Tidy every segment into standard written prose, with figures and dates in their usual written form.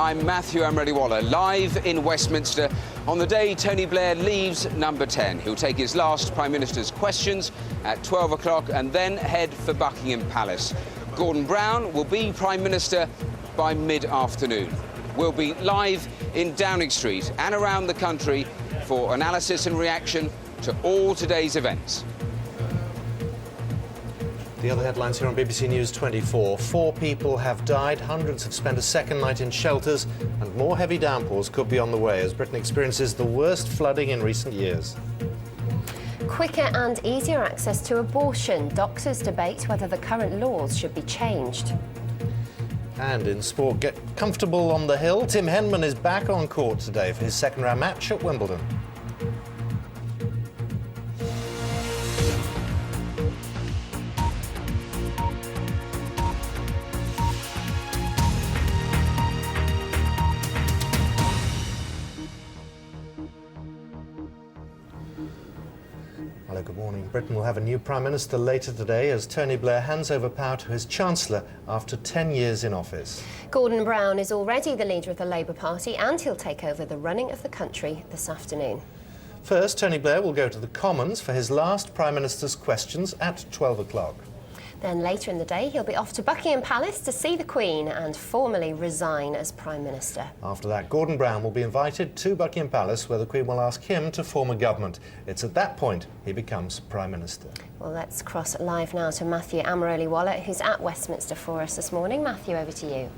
I'm Matthew Amreliwala, live in Westminster on the day Tony Blair leaves Number 10. He'll take his last Prime Minister's questions at 12 o'clock and then head for Buckingham Palace. Gordon Brown will be Prime Minister by mid-afternoon. We'll be live in Downing Street and around the country for analysis and reaction to all today's events. The other headlines here on BBC News 24. 4 people have died, hundreds have spent a second night in shelters, and more heavy downpours could be on the way as Britain experiences the worst flooding in recent years. Quicker and easier access to abortion. Doctors debate whether the current laws should be changed. And in sport, get comfortable on the hill. Tim Henman is back on court today for his second-round match at Wimbledon. Hello, good morning. Britain will have a new Prime Minister later today as Tony Blair hands over power to his Chancellor after 10 years in office. Gordon Brown is already the leader of the Labour Party and he'll take over the running of the country this afternoon. First, Tony Blair will go to the Commons for his last Prime Minister's questions at 12 o'clock. Then later in the day, he'll be off to Buckingham Palace to see the Queen and formally resign as Prime Minister. After that, Gordon Brown will be invited to Buckingham Palace where the Queen will ask him to form a government. It's at that point he becomes Prime Minister. Well, let's cross live now to Matthew Amreliwala, who's at Westminster for us this morning. Matthew, over to you.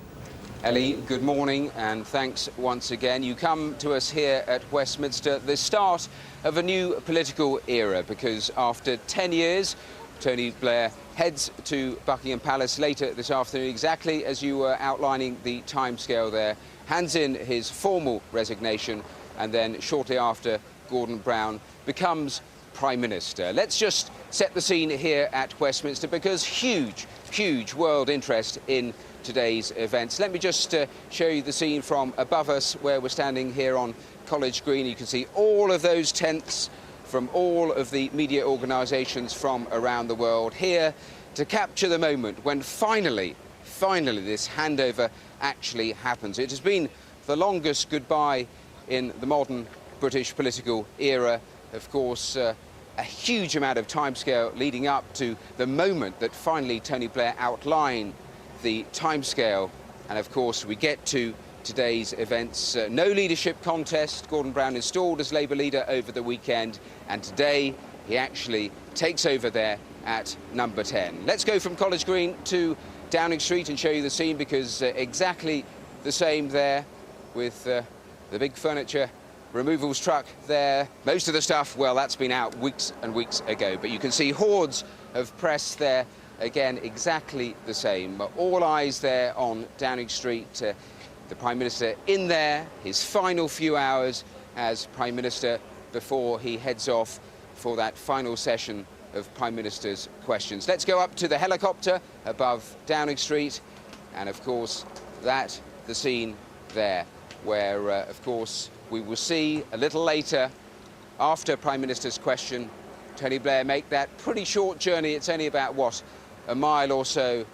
Ellie, good morning and thanks once again. You come to us here at Westminster, the start of a new political era, because after 10 years, Tony Blair heads to Buckingham Palace later this afternoon, exactly as you were outlining the timescale there, hands in his formal resignation, and then shortly after, Gordon Brown becomes Prime Minister. Let's just set the scene here at Westminster, because huge world interest in today's events. Let me just show you the scene from above us, where we're standing here on College Green. You can see all of those tents from all of the media organisations from around the world here to capture the moment when finally this handover actually happens. It has been the longest goodbye in the modern British political era. Of course, a huge amount of timescale leading up to the moment that finally Tony Blair outlined the timescale. And of course, we get to today's events. No leadership contest. Gordon Brown installed as Labour leader over the weekend, and today he actually takes over there at Number 10. Let's go from College Green to Downing Street and show you the scene, because exactly the same there with the big furniture removals truck there. Most of the stuff, well, that's been out weeks and weeks ago, but you can see hordes of press there. Again, exactly the same. All eyes there on Downing Street. The Prime Minister in there, his final few hours as Prime Minister before he heads off for that final session of Prime Minister's questions. Let's go up to the helicopter above Downing Street, and of course the scene there where of course we will see a little later, after Prime Minister's question, Tony Blair make that pretty short journey. It's only about, what, a mile or so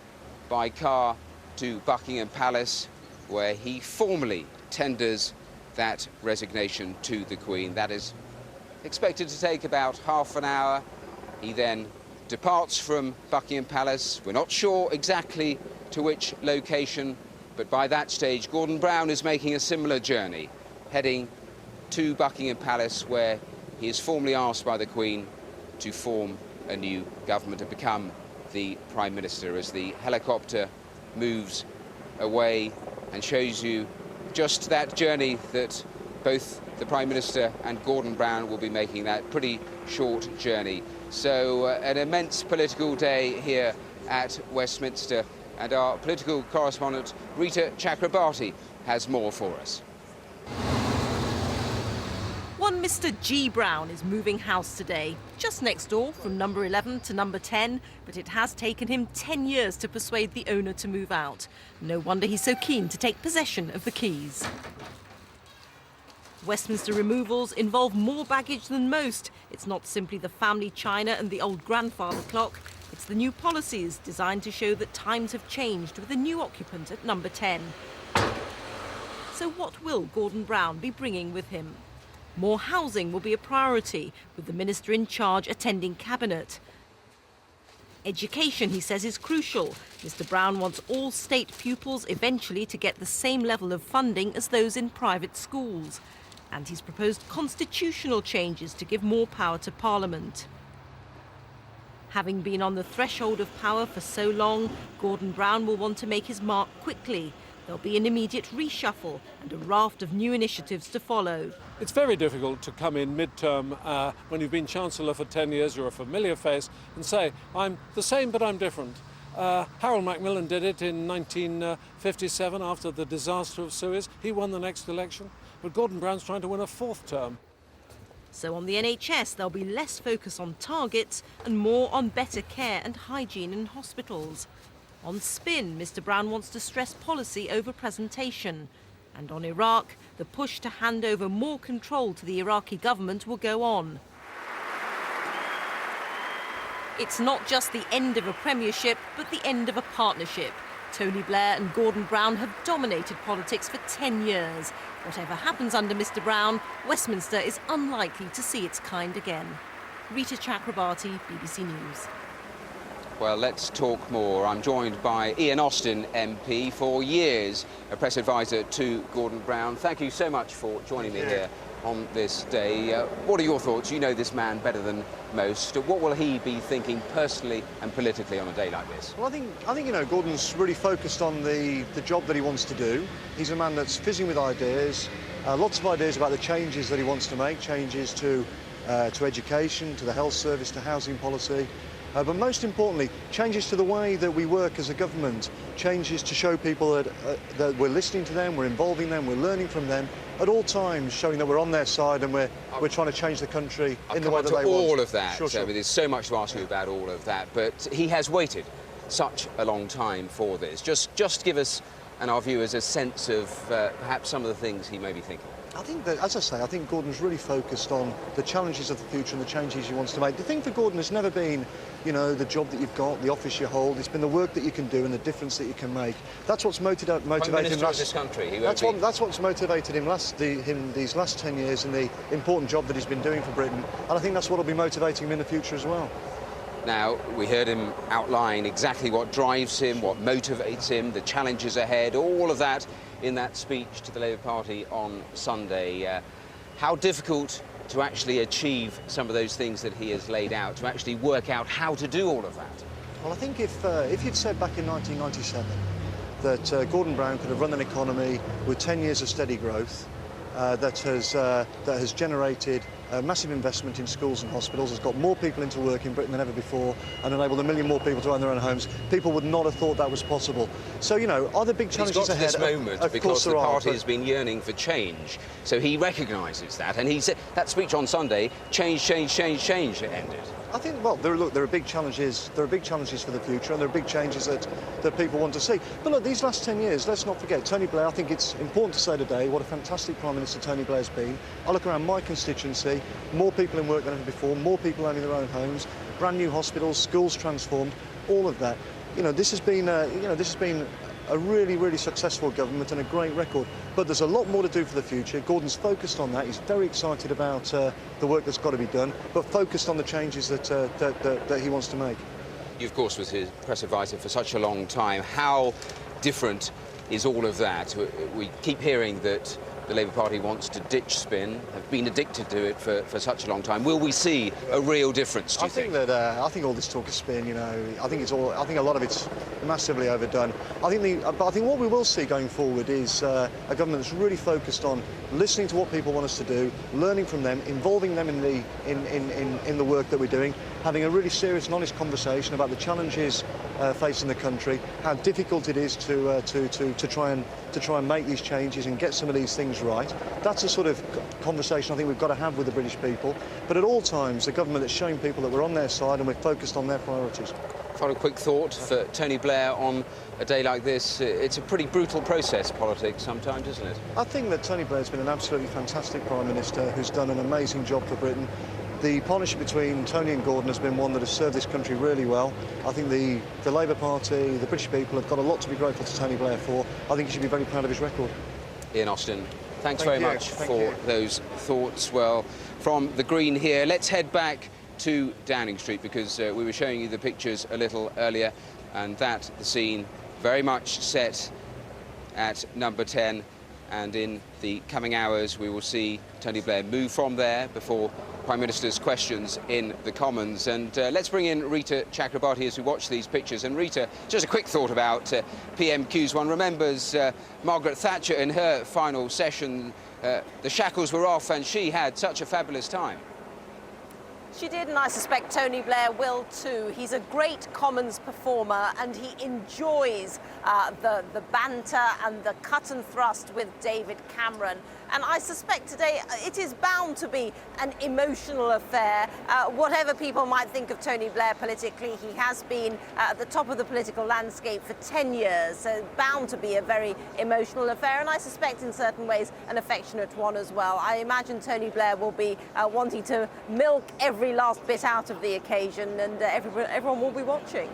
by car to Buckingham Palace, where he formally tenders that resignation to the Queen. That is expected to take about half an hour. He then departs from Buckingham Palace. We're not sure exactly to which location, but by that stage, Gordon Brown is making a similar journey, heading to Buckingham Palace, where he is formally asked by the Queen to form a new government and become the Prime Minister, as the helicopter moves away and shows you just that journey that both the Prime Minister and Gordon Brown will be making, that pretty short journey. So an immense political day here at Westminster, and our political correspondent Rita Chakrabarti has more for us. One Mr. G. Brown is moving house today, just next door from Number 11 to Number 10, but it has taken him 10 years to persuade the owner to move out. No wonder he's so keen to take possession of the keys. Westminster removals involve more baggage than most. It's not simply the family china and the old grandfather clock. It's the new policies designed to show that times have changed with a new occupant at Number 10. So what will Gordon Brown be bringing with him? More housing will be a priority, with the minister in charge attending cabinet. Education, he says, is crucial. Mr. Brown wants all state pupils eventually to get the same level of funding as those in private schools. And he's proposed constitutional changes to give more power to Parliament. Having been on the threshold of power for so long, Gordon Brown will want to make his mark quickly. There'll be an immediate reshuffle and a raft of new initiatives to follow. It's very difficult to come in mid-term when you've been Chancellor for 10 years, you're a familiar face, and say, I'm the same but I'm different. Harold Macmillan did it in 1957 after the disaster of Suez. He won the next election, but Gordon Brown's trying to win a fourth term. So on the NHS, there'll be less focus on targets and more on better care and hygiene in hospitals. On spin, Mr. Brown wants to stress policy over presentation. And on Iraq, the push to hand over more control to the Iraqi government will go on. It's not just the end of a premiership, but the end of a partnership. Tony Blair and Gordon Brown have dominated politics for 10 years. Whatever happens under Mr. Brown, Westminster is unlikely to see its kind again. Rita Chakrabarti, BBC News. Well, let's talk more. I'm joined by Ian Austin MP, for years a press advisor to Gordon Brown. Thank you so much for joining me here on this day. What are your thoughts? You know this man better than most. What will he be thinking personally and politically on a day like this? Well, I think you know, Gordon's really focused on the job that he wants to do. He's a man that's fizzing with ideas, lots of ideas about the changes that he wants to make, changes to education, to the health service, to housing policy. But most importantly, changes to the way that we work as a government, changes to show people that we're listening to them, we're involving them, we're learning from them at all times, showing that we're on their side and we're trying to change the country in the way that they want. All of that. Sure. There's so much to ask you about all of that, but he has waited such a long time for this. Just give us and our viewers a sense of perhaps some of the things he may be thinking. I think that, as I say, I think Gordon's really focused on the challenges of the future and the changes he wants to make. The thing for Gordon has never been, you know, the job that you've got, the office you hold. It's been the work that you can do and the difference that you can make. That's what's motivated him. Of this country. That's what's motivated him these last 10 years and the important job that he's been doing for Britain. And I think that's what will be motivating him in the future as well. Now, we heard him outline exactly what drives him, what motivates him, the challenges ahead, all of that in that speech to the Labour Party on Sunday. How difficult to actually achieve some of those things that he has laid out, to actually work out how to do all of that? Well, I think if you'd said back in 1997 that Gordon Brown could have run an economy with 10 years of steady growth, that has generated massive investment in schools and hospitals, has got more people into work in Britain than ever before, and enabled 1 million more people to own their own homes, people would not have thought that was possible. So, you know, are there big challenges ahead? He's got to this moment because the party has been yearning for change. So he recognises that, and he said that speech on Sunday, change, it ended. I think, well, there are big challenges. There are big challenges for the future, and there are big changes that people want to see. But look, these last 10 years, let's not forget Tony Blair. I think it's important to say today what a fantastic Prime Minister Tony Blair's been. I look around my constituency, more people in work than ever before, more people owning their own homes, brand new hospitals, schools transformed, all of that. You know, this has been a really, really successful government and a great record. But there's a lot more to do for the future. Gordon's focused on that. He's very excited about the work that's got to be done, but focused on the changes that he wants to make. You, of course, was his press advisor for such a long time. How different is all of that? We keep hearing that the Labour Party wants to ditch spin, have been addicted to it for such a long time. Will we see a real difference, do you think? I think all this talk of spin, you know, I think a lot of it's massively overdone. I think what we will see going forward is a government that's really focused on listening to what people want us to do, learning from them, involving them in the work that we're doing, having a really serious and honest conversation about the challenges facing the country, how difficult it is to try and make these changes and get some of these things right. That's a sort of conversation I think we've got to have with the British people. But at all times, a government that's showing people that we're on their side and we're focused on their priorities. Final quick thought for Tony Blair on a day like this. It's a pretty brutal process, politics, sometimes, isn't it? I think that Tony Blair's been an absolutely fantastic Prime Minister who's done an amazing job for Britain. The partnership between Tony and Gordon has been one that has served this country really well. I think the Labour Party, the British people have got a lot to be grateful to Tony Blair for. I think he should be very proud of his record. Ian Austin, thanks Thank very you. much Thank for you. those thoughts. Well, from the green here, let's head back to Downing Street, because we were showing you the pictures a little earlier, and the scene very much set at number 10, and in the coming hours we will see Tony Blair move from there before Prime Minister's questions in the Commons. And let's bring in Rita Chakrabarti as we watch these pictures. And Rita, just a quick thought about PMQs. One remembers Margaret Thatcher in her final session. The shackles were off and she had such a fabulous time. She did, and I suspect Tony Blair will too. He's a great Commons performer, and he enjoys the banter and the cut and thrust with David Cameron. And I suspect today it is bound to be an emotional affair. Whatever people might think of Tony Blair politically, he has been at the top of the political landscape for 10 years, so bound to be a very emotional affair, and I suspect in certain ways an affectionate one as well. I imagine Tony Blair will be wanting to milk every last bit out of the occasion, and everyone will be watching.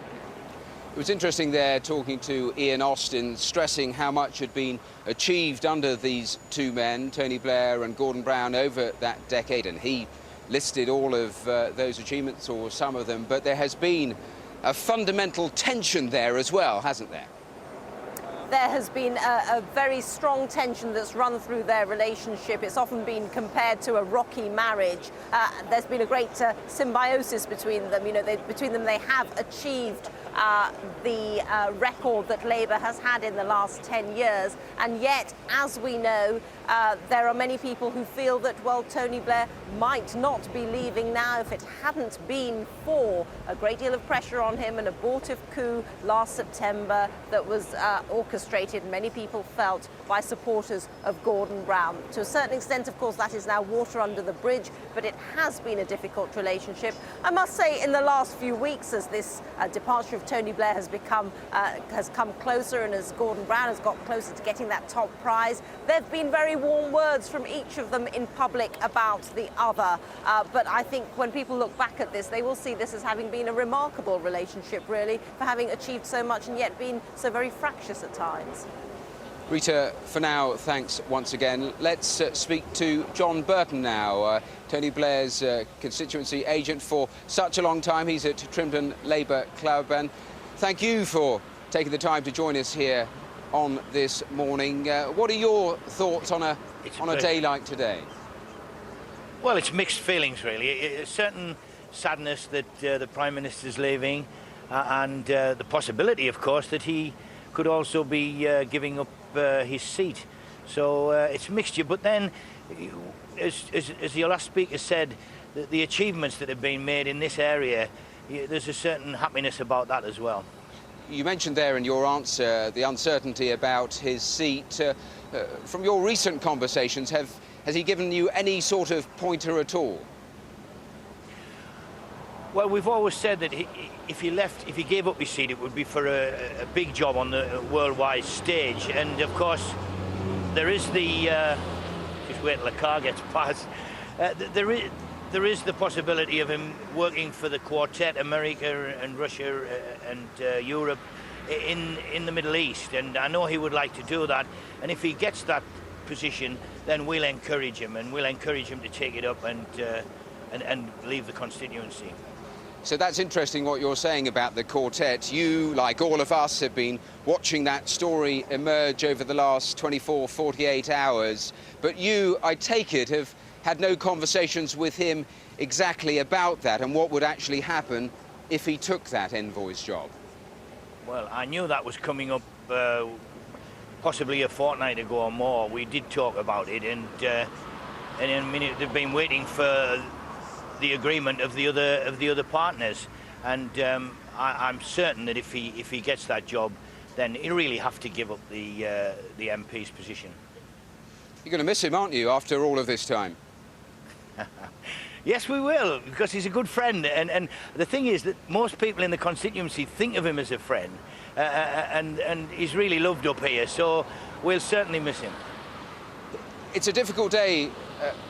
It was interesting there talking to Ian Austin, stressing how much had been achieved under these two men, Tony Blair and Gordon Brown, over that decade, and he listed all of those achievements, or some of them, but there has been a fundamental tension there as well, hasn't there? There has been a very strong tension that's run through their relationship. It's often been compared to a rocky marriage. There's been a great symbiosis between them. You know, between them they have achieved the record that Labour has had in the last 10 years. And yet, as we know, there are many people who feel that, well, Tony Blair might not be leaving now if it hadn't been for a great deal of pressure on him, an abortive coup last September that was orchestrated, many people felt, by supporters of Gordon Brown. To a certain extent, of course, that is now water under the bridge, but it has been a difficult relationship. I must say, in the last few weeks, as this departure of Tony Blair has come closer, and as Gordon Brown has got closer to getting that top prize, there have been very warm words from each of them in public about the other. But I think when people look back at this, they will see this as having been a remarkable relationship, really, for having achieved so much and yet been so very fractious at times. Rita, for now, thanks once again. Let's speak to John Burton now, Tony Blair's constituency agent for such a long time. He's at Trimdon Labour Club, and thank you for taking the time to join us here on this morning. What are your thoughts on a day like today? Well, it's mixed feelings, really. A certain sadness that the Prime Minister's leaving, and the possibility, of course, that he could also be giving up his seat. So it's a mixture. But then, as your last speaker said, the achievements that have been made in this area, there's a certain happiness about that as well. You mentioned there in your answer the uncertainty about his seat. From your recent conversations, has he given you any sort of pointer at all? Well, we've always said that if he gave up his seat, it would be for a big job on the worldwide stage. And of course, there is the just wait till the car gets past. There is the possibility of him working for the Quartet, America and Russia and Europe, in the Middle East. And I know he would like to do that. And if he gets that position, then we'll encourage him, and we'll encourage him to take it up and leave the constituency. So that's interesting what you're saying about the Quartet. You, like all of us, have been watching that story emerge over the last 24, 48 hours. But you, I take it, have had no conversations with him exactly about that and what would actually happen if he took that envoy's job. Well, I knew that was coming up possibly a fortnight ago or more. We did talk about it, and I mean, they've been waiting for the agreement of the other partners, and I'm certain that if he gets that job, then he'll really have to give up the MP's position. You're going to miss him, aren't you, after all of this time? Yes, we will, because he's a good friend, and the thing is that most people in the constituency think of him as a friend, and he's really loved up here, so we'll certainly miss him. It's a difficult day,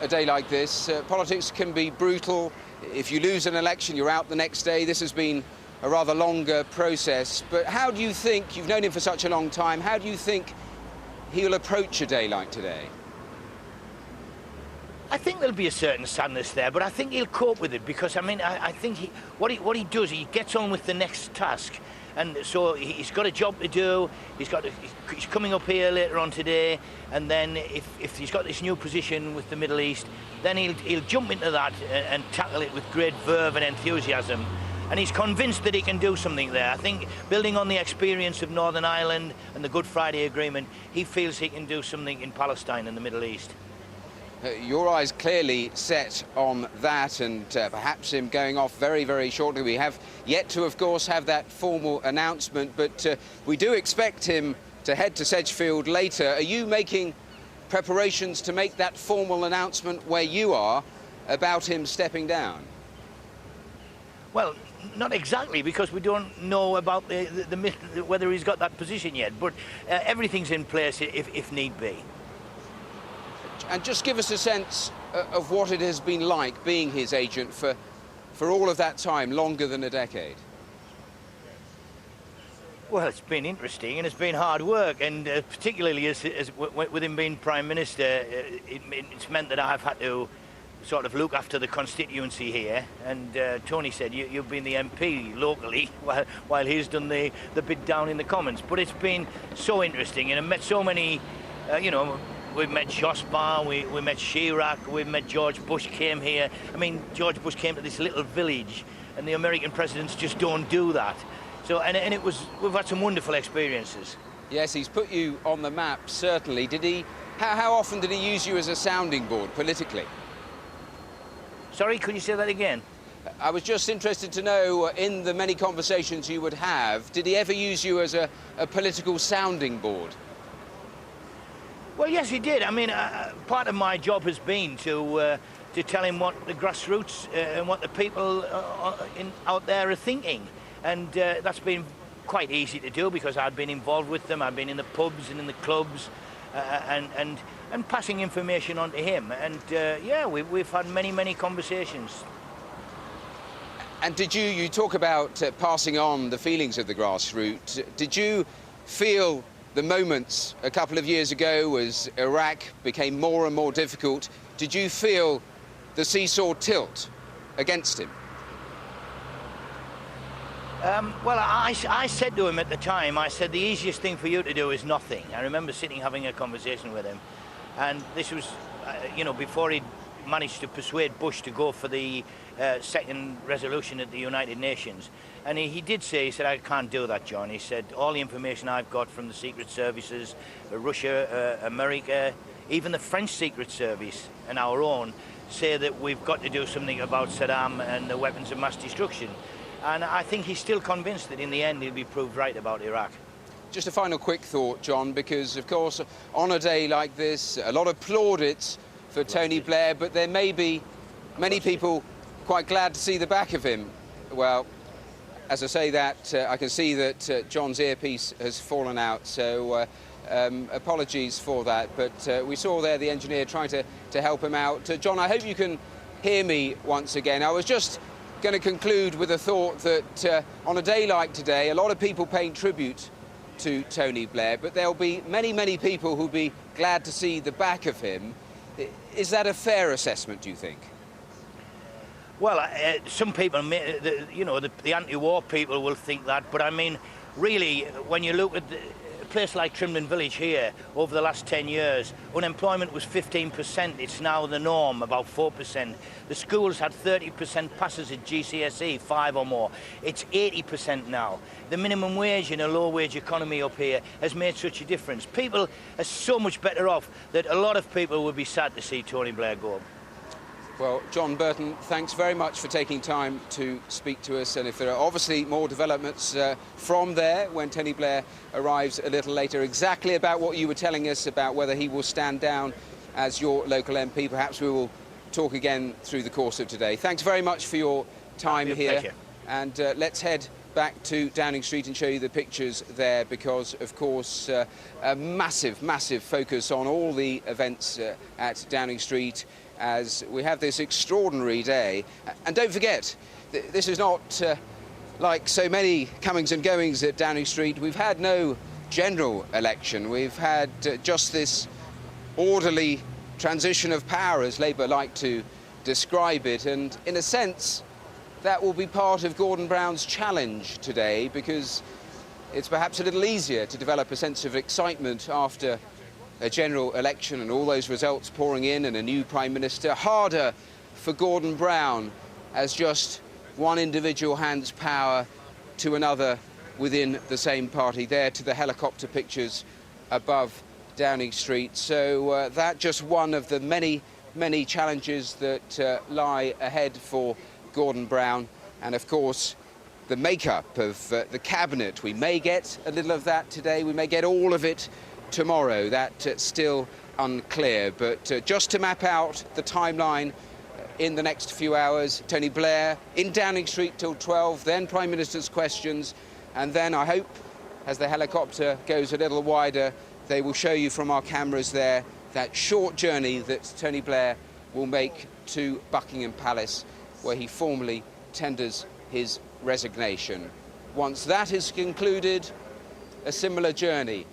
a day like this. Politics can be brutal. If you lose an election, you're out the next day. This has been a rather longer process. But how do you think, you've known him for such a long time, how do you think he'll approach a day like today? I think there'll be a certain sadness there, but I think he'll cope with it because, I mean, I think what he does, he gets on with the next task. And so he's got a job to do, he's coming up here later on today, and then if he's got this new position with the Middle East, then he'll jump into that and tackle it with great verve and enthusiasm. And he's convinced that he can do something there. I think building on the experience of Northern Ireland and the Good Friday Agreement, he feels he can do something in Palestine and the Middle East. Your eyes clearly set on that, and perhaps him going off very, very shortly. We have yet to, of course, have that formal announcement, but we do expect him to head to Sedgefield later. Are you making preparations to make that formal announcement where you are about him stepping down? Well, not exactly, because we don't know about whether he's got that position yet, but everything's in place if need be. And just give us a sense of what it has been like being his agent for all of that time, longer than a decade. Well, it's been interesting and it's been hard work, and particularly with him being Prime Minister, it's meant that I've had to sort of look after the constituency here, and Tony said you've been the MP locally while he's done the bit down in the Commons. But it's been so interesting, and I've met so many, we've met Jospin, we met Chirac, we met George Bush came here. I mean, George Bush came to this little village, and the American presidents just don't do that. So, and we've had some wonderful experiences. Yes, he's put you on the map, certainly. How often did he use you as a sounding board politically? Sorry, could you say that again? I was just interested to know, in the many conversations you would have, did he ever use you as a political sounding board? Well, yes, he did. I mean, part of my job has been to tell him what the grassroots and what the people out there are thinking. And that's been quite easy to do because I've been involved with them. I've been in the pubs and in the clubs and passing information on to him. And yeah, we've had many conversations. And did you talk about passing on the feelings of the grassroots. Did you feel the moments a couple of years ago as Iraq became more and more difficult, did you feel the seesaw tilt against him? Well, I said to him at the time, I said, the easiest thing for you to do is nothing. I remember having a conversation with him, and this was, before he'd managed to persuade Bush to go for the second resolution at the United Nations. And he did say, he said, I can't do that, John. He said, all the information I've got from the secret services, Russia, America, even the French Secret Service and our own, say that we've got to do something about Saddam and the weapons of mass destruction. And I think he's still convinced that in the end he'll be proved right about Iraq. Just a final quick thought, John, because, of course, on a day like this, a lot of plaudits for Tony Blair, but there may be many people quite glad to see the back of him. Well, as I say that, I can see that John's earpiece has fallen out, so apologies for that. But we saw there the engineer trying to help him out. John, I hope you can hear me once again. I was just going to conclude with a thought that on a day like today, a lot of people paying tribute to Tony Blair, but there'll be many people who'll be glad to see the back of him. Is that a fair assessment, do you think? Well, some people, the anti-war people will think that, but I mean, really, when you look at a place like Trimlin Village here, over the last 10 years, unemployment was 15%. It's now the norm, about 4%. The schools had 30% passes at GCSE, 5 or more. It's 80% now. The minimum wage in a low-wage economy up here has made such a difference. People are so much better off that a lot of people would be sad to see Tony Blair go. Well, John Burton, thanks very much for taking time to speak to us. And if there are obviously more developments from there when Tony Blair arrives a little later, exactly about what you were telling us about whether he will stand down as your local MP, perhaps we will talk again through the course of today. Thanks very much for your time here. Pleasure. And let's head back to Downing Street and show you the pictures there, because, of course, a massive focus on all the events at Downing Street as we have this extraordinary day. And don't forget, this is not like so many comings and goings at Downing Street. We've had no general election. We've had just this orderly transition of power, as Labour like to describe it, and in a sense that will be part of Gordon Brown's challenge today, because it's perhaps a little easier to develop a sense of excitement after a general election and all those results pouring in and a new Prime Minister. Harder for Gordon Brown as just one individual hands power to another within the same party. There to the helicopter pictures above Downing Street. So that's just one of the many challenges that lie ahead for Gordon Brown. And of course, the makeup of the cabinet. We may get a little of that today, we may get all of it tomorrow. That's still unclear. But just to map out the timeline, in the next few hours, Tony Blair in Downing Street till 12, then Prime Minister's questions, and then I hope, as the helicopter goes a little wider, they will show you from our cameras there that short journey that Tony Blair will make to Buckingham Palace, where he formally tenders his resignation. Once that is concluded, a similar journey,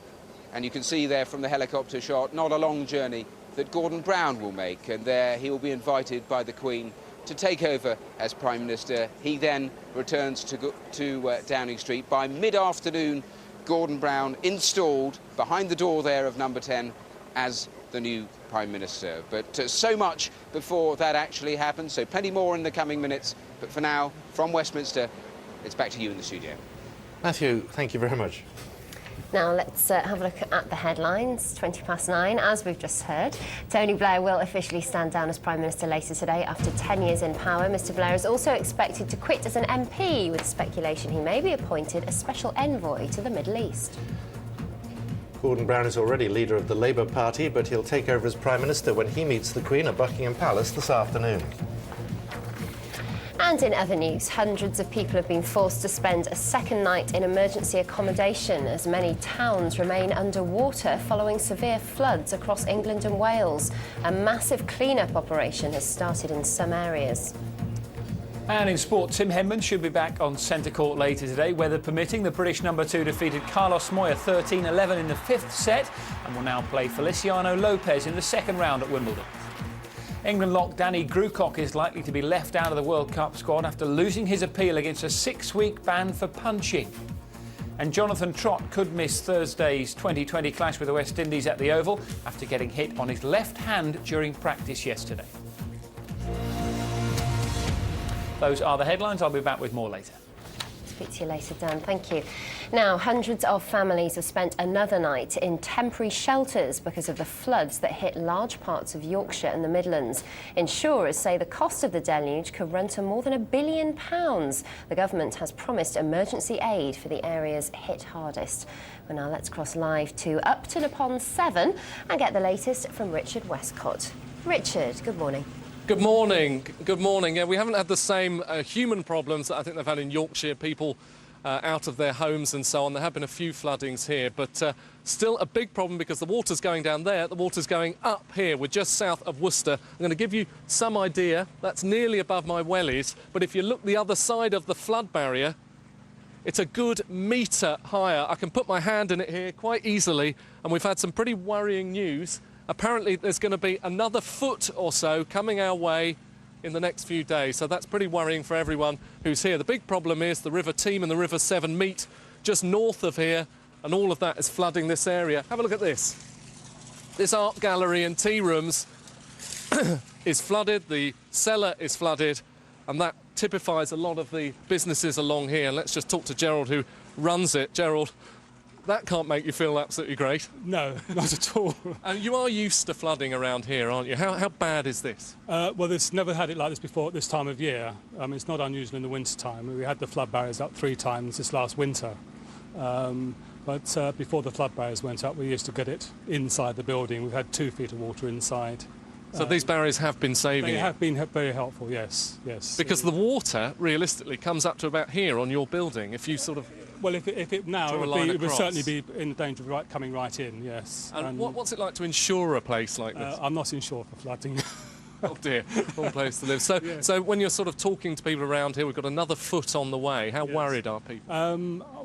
and you can see there from the helicopter shot, not a long journey, that Gordon Brown will make, and there he will be invited by the Queen to take over as Prime Minister. He then returns to Downing Street. By mid-afternoon, Gordon Brown installed behind the door there of number 10 as the new Prime Minister. But so much before that actually happens, so plenty more in the coming minutes. But for now, from Westminster, it's back to you in the studio. Matthew, thank you very much. Now let's have a look at the headlines. 9:20. As we've just heard, Tony Blair will officially stand down as Prime Minister later today after 10 years in power. Mr Blair is also expected to quit as an MP, with speculation he may be appointed a special envoy to the Middle East. Gordon Brown is already leader of the Labour Party, but he'll take over as Prime Minister when he meets the Queen at Buckingham Palace this afternoon. And in other news, hundreds of people have been forced to spend a second night in emergency accommodation as many towns remain underwater following severe floods across England and Wales. A massive clean-up operation has started in some areas. And in sport, Tim Henman should be back on centre court later today, weather permitting. The British number 2 defeated Carlos Moya 13-11 in the 5th set and will now play Feliciano Lopez in the second round at Wimbledon. England lock Danny Grucock is likely to be left out of the World Cup squad after losing his appeal against a 6-week ban for punching. And Jonathan Trott could miss Thursday's 2020 clash with the West Indies at the Oval after getting hit on his left hand during practice yesterday. Those are the headlines. I'll be back with more later. Speak to you later, Dan. Thank you. Now, hundreds of families have spent another night in temporary shelters because of the floods that hit large parts of Yorkshire and the Midlands. Insurers say the cost of the deluge could run to more than £1 billion. The government has promised emergency aid for the areas hit hardest. Well, now let's cross live to Upton upon Severn and get the latest from Richard Westcott. Richard, good morning. Good morning. Good morning. Yeah, we haven't had the same human problems that I think they've had in Yorkshire, people out of their homes and so on. There have been a few floodings here, but still a big problem because the water's going down there, the water's going up here. We're just south of Worcester. I'm going to give you some idea. That's nearly above my wellies, but if you look the other side of the flood barrier, it's a good metre higher. I can put my hand in it here quite easily, and we've had some pretty worrying news. Apparently there's going to be another foot or so coming our way in the next few days, so that's pretty worrying for everyone who's here. The big problem is the River Teme and the River Severn meet just north of here, and all of that is flooding this area. Have a look at this. This art gallery and tea rooms is flooded, the cellar is flooded, and that typifies a lot of the businesses along here. And let's just talk to Gerald, who runs it. Gerald, that can't make you feel absolutely great. No, not at all. And you are used to flooding around here, aren't you? How bad is this? Well, there's never had it like this before at this time of year. It's not unusual in the winter time. We had the flood barriers up 3 times this last winter. But before the flood barriers went up, we used to get it inside the building. We've had 2 feet of water inside. So these barriers have been saving you? They have been very helpful, yes, yes. Because the water, realistically, comes up to about here on your building, if you sort of... Well, if it now, it would certainly be in danger of coming right in, yes. And what's it like to insure a place like this? I'm not insured for flooding. Oh dear, wrong place to live. So, Yeah. so when you're sort of talking to people around here, we've got another foot on the way. How worried are people?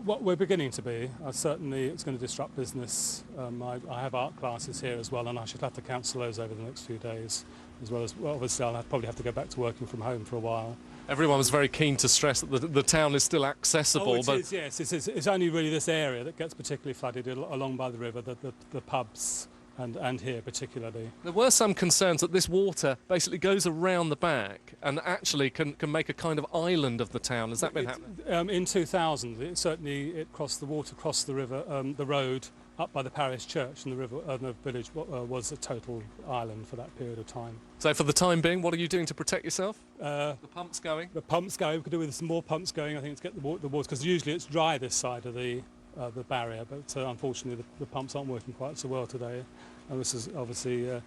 What we're beginning to be. Certainly it's going to disrupt business. I have art classes here as well, and I should have to cancel those over the next few days, as well as, well, obviously I'll probably have to go back to working from home for a while. Everyone was very keen to stress that the town is still accessible. Oh, it is, yes. It's only really this area that gets particularly flooded along by the river, the pubs and here particularly. There were some concerns that this water basically goes around the back and actually can make a kind of island of the town. Has that been happening? In 2000, it crossed the river, the road up by the parish church, and the village was a total island for that period of time. So for the time being, what are you doing to protect yourself? The pump's going? The pump's going. We could do with some more pumps going, I think, to get the water, because usually it's dry this side of the barrier, but unfortunately the pumps aren't working quite so well today. And this is obviously, the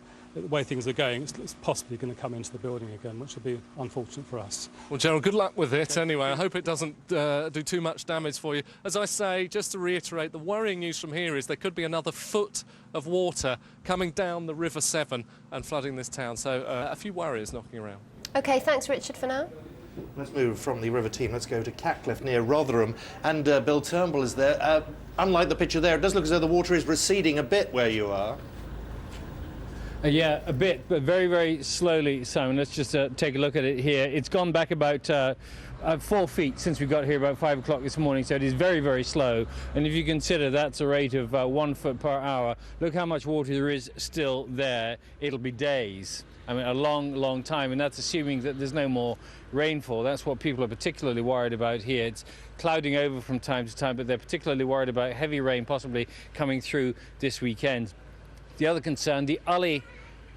way things are going, it's possibly going to come into the building again, which would be unfortunate for us. Well, Gerald, good luck with it anyway. I hope it doesn't do too much damage for you. As I say, just to reiterate, the worrying news from here is there could be another foot of water coming down the River Severn and flooding this town. So a few worries knocking around. OK, thanks, Richard, for now. Let's move from the river team. Let's go to Catcliffe near Rotherham. And Bill Turnbull is there. Unlike the picture there, it does look as though the water is receding a bit where you are. Yeah, a bit, but very, very slowly, Simon. Let's just take a look at it here. It's gone back about 4 feet since we got here about 5 o'clock this morning, so it is very, very slow. And if you consider that's a rate of 1 foot per hour, look how much water there is still there. It'll be days. I mean, a long, long time, and that's assuming that there's no more rainfall. That's what people are particularly worried about here. It's clouding over from time to time, but they're particularly worried about heavy rain possibly coming through this weekend. The other concern, the Ully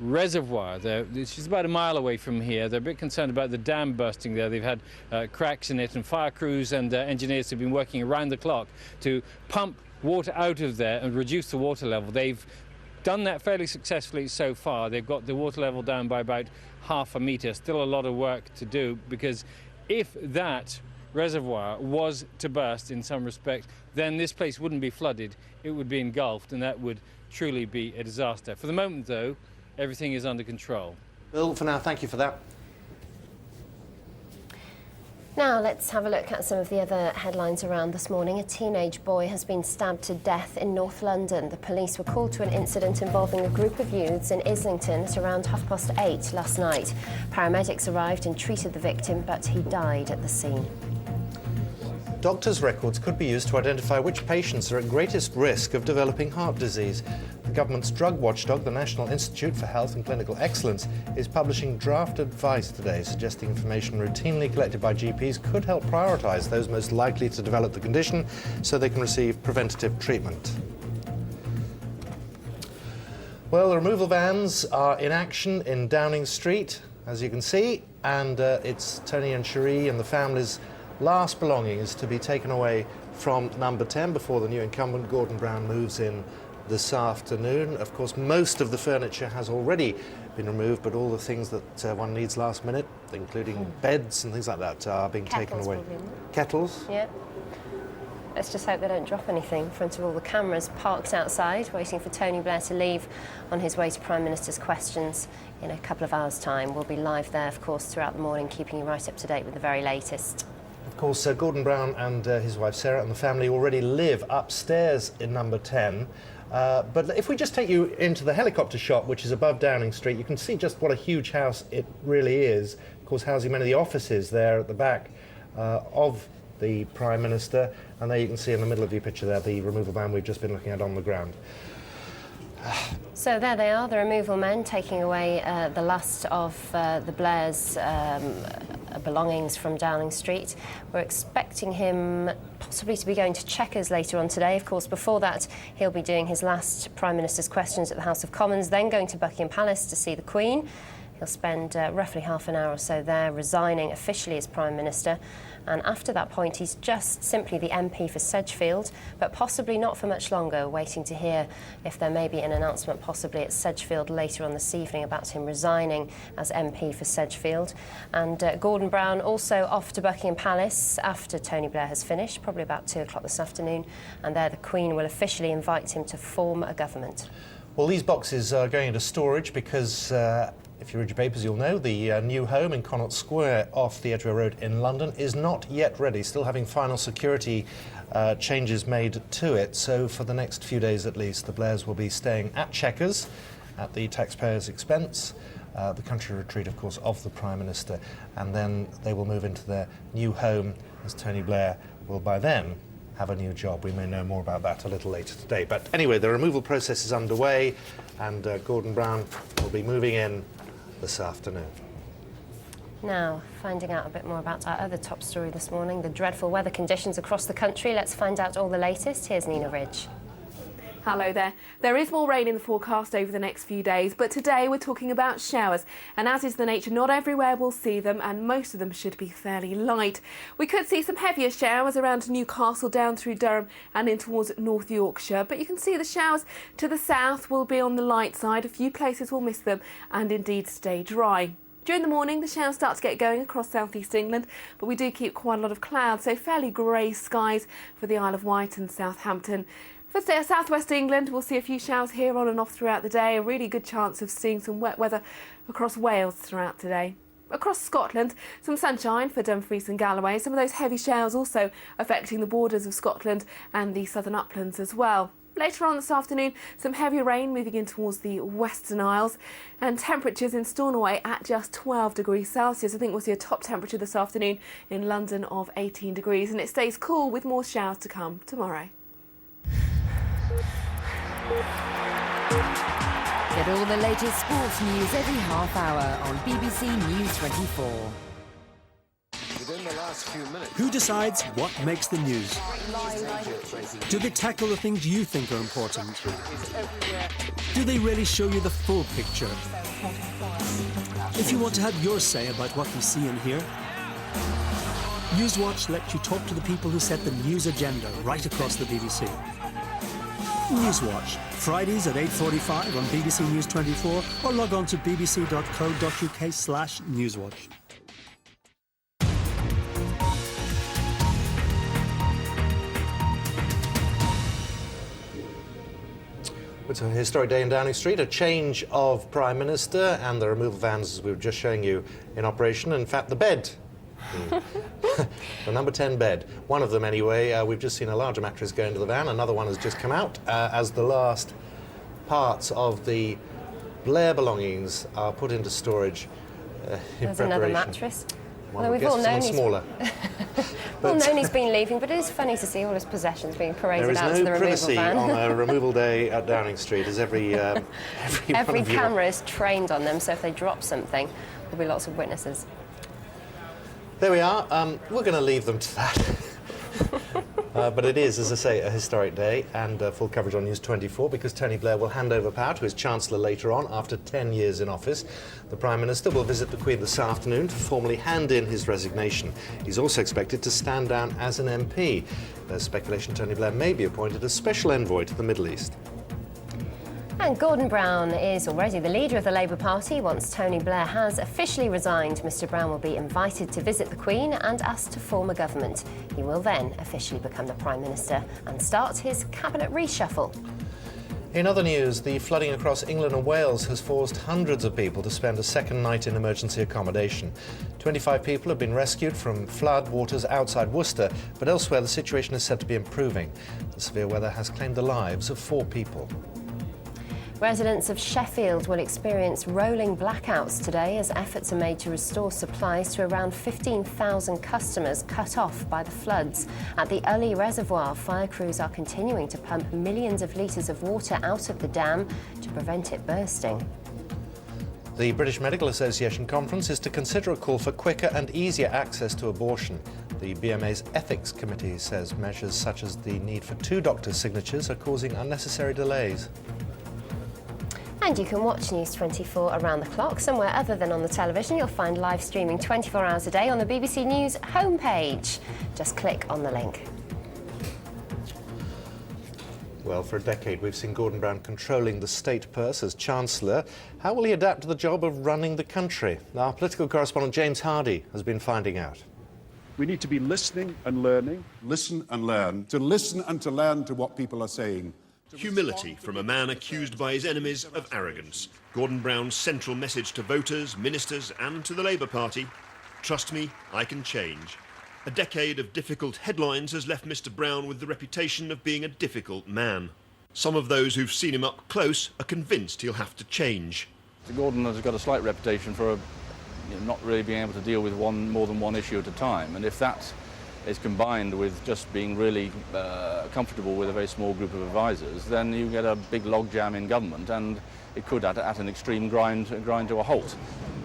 Reservoir, which is about a mile away from here. They're a bit concerned about the dam bursting there. They've had cracks in it, and fire crews and engineers have been working around the clock to pump water out of there and reduce the water level. They've done that fairly successfully so far. They've got the water level down by about half a metre. Still a lot of work to do, because if that reservoir was to burst in some respect, then this place wouldn't be flooded. It would be engulfed, and that would truly be a disaster. For the moment, though, everything is under control. Bill, for now, thank you for that. Now let's have a look at some of the other headlines around this morning. A teenage boy has been stabbed to death in North London. The police were called to an incident involving a group of youths in Islington at around 8:30 last night. Paramedics arrived and treated the victim, but he died at the scene. Doctors' records could be used to identify which patients are at greatest risk of developing heart disease. The government's drug watchdog, the National Institute for Health and Clinical Excellence, is publishing draft advice today, suggesting information routinely collected by GPs could help prioritise those most likely to develop the condition so they can receive preventative treatment. Well, the removal vans are in action in Downing Street, as you can see, and it's Tony and Cherie and the family's last belongings to be taken away from number 10 before the new incumbent, Gordon Brown, moves in this afternoon. Of course, most of the furniture has already been removed, but all the things that one needs last minute, including beds and things like that, are being taken away. Probably. Kettles? Yeah. Let's just hope they don't drop anything in front of all the cameras parked outside, waiting for Tony Blair to leave on his way to Prime Minister's questions in a couple of hours' time. We'll be live there, of course, throughout the morning, keeping you right up to date with the very latest. Of course, Gordon Brown and his wife Sarah and the family already live upstairs in number 10. But if we just take you into the helicopter shop, which is above Downing Street, you can see just what a huge house it really is. Of course, housing many of the offices there at the back of the Prime Minister. And there you can see in the middle of your picture there the removal van we've just been looking at on the ground. So there they are, the removal men taking away the last of the Blairs' belongings from Downing Street. We're expecting him possibly to be going to Chequers later on today. Of course, before that, he'll be doing his last Prime Minister's questions at the House of Commons, then going to Buckingham Palace to see the Queen. He'll spend roughly half an hour or so there, resigning officially as Prime Minister. And after that point, he's just simply the MP for Sedgefield, but possibly not for much longer, waiting to hear if there may be an announcement possibly at Sedgefield later on this evening about him resigning as MP for Sedgefield. And Gordon Brown also off to Buckingham Palace after Tony Blair has finished, probably about 2 o'clock this afternoon. And there the Queen will officially invite him to form a government. Well, these boxes are going into storage because if you read your papers, you'll know the new home in Connaught Square off the Edgware Road in London is not yet ready, still having final security changes made to it. So for the next few days at least, the Blairs will be staying at Chequers at the taxpayers' expense, the country retreat, of course, of the Prime Minister, and then they will move into their new home as Tony Blair will by then have a new job. We may know more about that a little later today. But anyway, the removal process is underway, and Gordon Brown will be moving in this afternoon. Now, finding out a bit more about our other top story this morning, the dreadful weather conditions across the country. Let's find out all the latest. Here's Nina Ridge. Hello there. There is more rain in the forecast over the next few days, but today we're talking about showers. And as is the nature, not everywhere will see them, and most of them should be fairly light. We could see some heavier showers around Newcastle, down through Durham and in towards North Yorkshire. But you can see the showers to the south will be on the light side. A few places will miss them and indeed stay dry. During the morning, the showers start to get going across South East England, but we do keep quite a lot of clouds, so fairly grey skies for the Isle of Wight and Southampton. For South West England, we'll see a few showers here on and off throughout the day. A really good chance of seeing some wet weather across Wales throughout today. Across Scotland, some sunshine for Dumfries and Galloway. Some of those heavy showers also affecting the borders of Scotland and the southern uplands as well. Later on this afternoon, some heavy rain moving in towards the Western Isles, and temperatures in Stornoway at just 12 degrees Celsius. I think we'll see a top temperature this afternoon in London of 18 degrees, and it stays cool with more showers to come tomorrow. Get all the latest sports news every half hour on BBC News 24. Within the last few minutes. Who decides what makes the news? Do they tackle the things you think are important? Do they really show you the full picture? If you want to have your say about what we see and hear, Newswatch lets you talk to the people who set the news agenda right across the BBC. Newswatch, Fridays at 8:45 on BBC News 24, or log on to bbc.co.uk/newswatch. It's a historic day in Downing Street, a change of Prime Minister, and the removal vans, as we were just showing you, in operation. In fact, the bed. The number 10 bed. One of them, anyway. We've just seen a larger mattress go into the van. Another one has just come out as the last parts of the Blair belongings are put into storage in There's preparation. another mattress. Well, we've all known smaller. Well, known he's been leaving, but it is funny to see all his possessions being paraded out to the removal van. There is no privacy on a removal day at Downing Street, as every camera is trained on them, so if they drop something, there'll be lots of witnesses. There we are. We're going to leave them to that. But it is, as I say, a historic day, and full coverage on News 24, because Tony Blair will hand over power to his Chancellor later on, after 10 years in office. The Prime Minister will visit the Queen this afternoon to formally hand in his resignation. He's also expected to stand down as an MP. There's speculation Tony Blair may be appointed as Special Envoy to the Middle East. And Gordon Brown is already the leader of the Labour Party. Once Tony Blair has officially resigned, Mr Brown will be invited to visit the Queen and asked to form a government. He will then officially become the Prime Minister and start his cabinet reshuffle. In other news, the flooding across England and Wales has forced hundreds of people to spend a second night in emergency accommodation. 25 people have been rescued from flood waters outside Worcester, but elsewhere the situation is said to be improving. The severe weather has claimed the lives of 4 people. Residents of Sheffield will experience rolling blackouts today as efforts are made to restore supplies to around 15,000 customers cut off by the floods. At the Ully Reservoir, fire crews are continuing to pump millions of litres of water out of the dam to prevent it bursting. The British Medical Association conference is to consider a call for quicker and easier access to abortion. The BMA's Ethics Committee says measures such as the need for 2 doctors' signatures are causing unnecessary delays. And you can watch News 24 around the clock. Somewhere other than on the television, you'll find live streaming 24 hours a day on the BBC News homepage. Just click on the link. Well, for a decade we've seen Gordon Brown controlling the state purse as Chancellor. How will he adapt to the job of running the country? Our political correspondent James Hardy has been finding out. We need to be listening and learning. Listen and learn. To listen and to learn to what people are saying. Humility from a man accused by his enemies of arrogance. Gordon Brown's central message to voters, ministers and to the Labour Party: trust me, I can change. A decade of difficult headlines has left Mr Brown with the reputation of being a difficult man. Some of those who've seen him up close are convinced he'll have to change. Gordon has got a slight reputation for not really being able to deal with more than one issue at a time, and if that is combined with just being really comfortable with a very small group of advisors, then you get a big logjam in government, and it could at an extreme grind to a halt.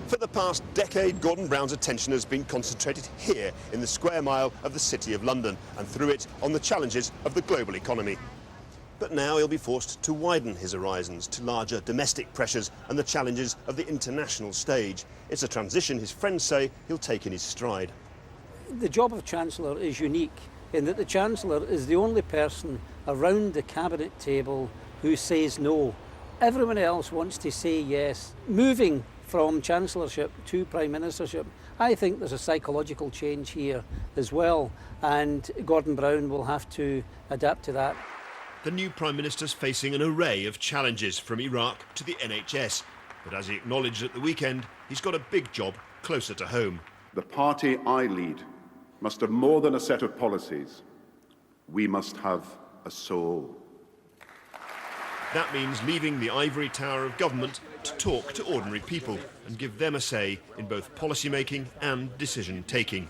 For the past decade, Gordon Brown's attention has been concentrated here in the square mile of the City of London, and through it on the challenges of the global economy. But now he'll be forced to widen his horizons to larger domestic pressures and the challenges of the international stage. It's a transition his friends say he'll take in his stride. The job of Chancellor is unique in that the Chancellor is the only person around the cabinet table who says no. Everyone else wants to say yes. Moving from Chancellorship to Prime Ministership, I think there's a psychological change here as well, and Gordon Brown will have to adapt to that. The new Prime Minister's facing an array of challenges, from Iraq to the NHS. But as he acknowledged at the weekend, he's got a big job closer to home. The party I lead must have more than a set of policies. We must have a soul. That means leaving the ivory tower of government to talk to ordinary people and give them a say in both policy making and decision taking.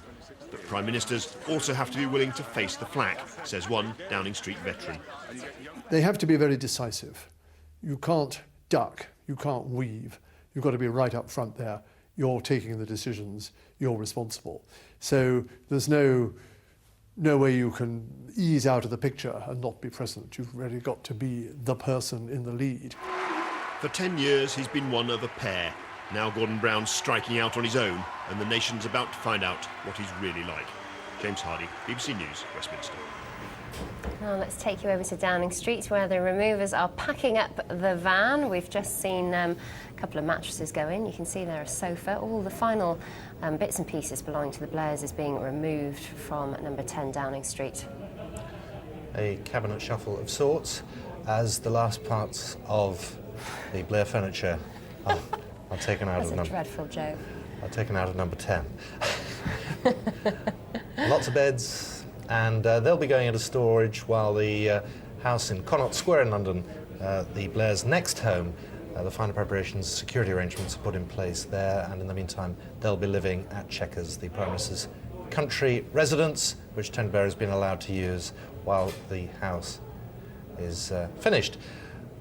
But Prime Ministers also have to be willing to face the flak, says one Downing Street veteran. They have to be very decisive. You can't duck, you can't weave. You've got to be right up front there. You're taking the decisions, you're responsible. So there's no way you can ease out of the picture and not be present. You've really got to be the person in the lead. For 10 years, he's been one of a pair. Now Gordon Brown's striking out on his own, and the nation's about to find out what he's really like. James Hardy, BBC News, Westminster. Now let's take you over to Downing Street, where the removers are packing up the van. We've just seen a couple of mattresses go in. You can see there a sofa. All the final bits and pieces belonging to the Blairs is being removed from number 10 Downing Street. A cabinet shuffle of sorts, as the last parts of the Blair furniture are taken out That's of a dreadful joke. Are taken out of number 10. Lots of beds, and they'll be going into storage while the house in Connaught Square in London, the Blairs' next home, the final preparations, security arrangements are put in place there, and in the meantime they'll be living at Chequers, the Prime Minister's country residence, which Tony Blair has been allowed to use while the house is finished.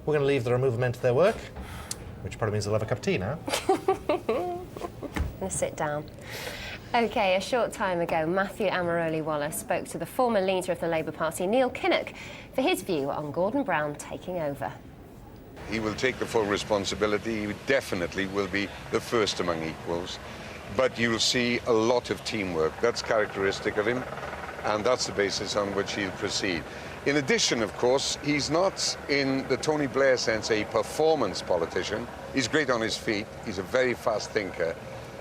We're going to leave the removal men to their work, which probably means they'll have a cup of tea now. I'm going to sit down. OK, a short time ago, Matthew Amaroli-Wallace spoke to the former leader of the Labour Party, Neil Kinnock, for his view on Gordon Brown taking over. He will take the full responsibility. He definitely will be the first among equals. But you'll see a lot of teamwork. That's characteristic of him, and that's the basis on which he'll proceed. In addition, of course, he's not, in the Tony Blair sense, a performance politician. He's great on his feet. He's a very fast thinker.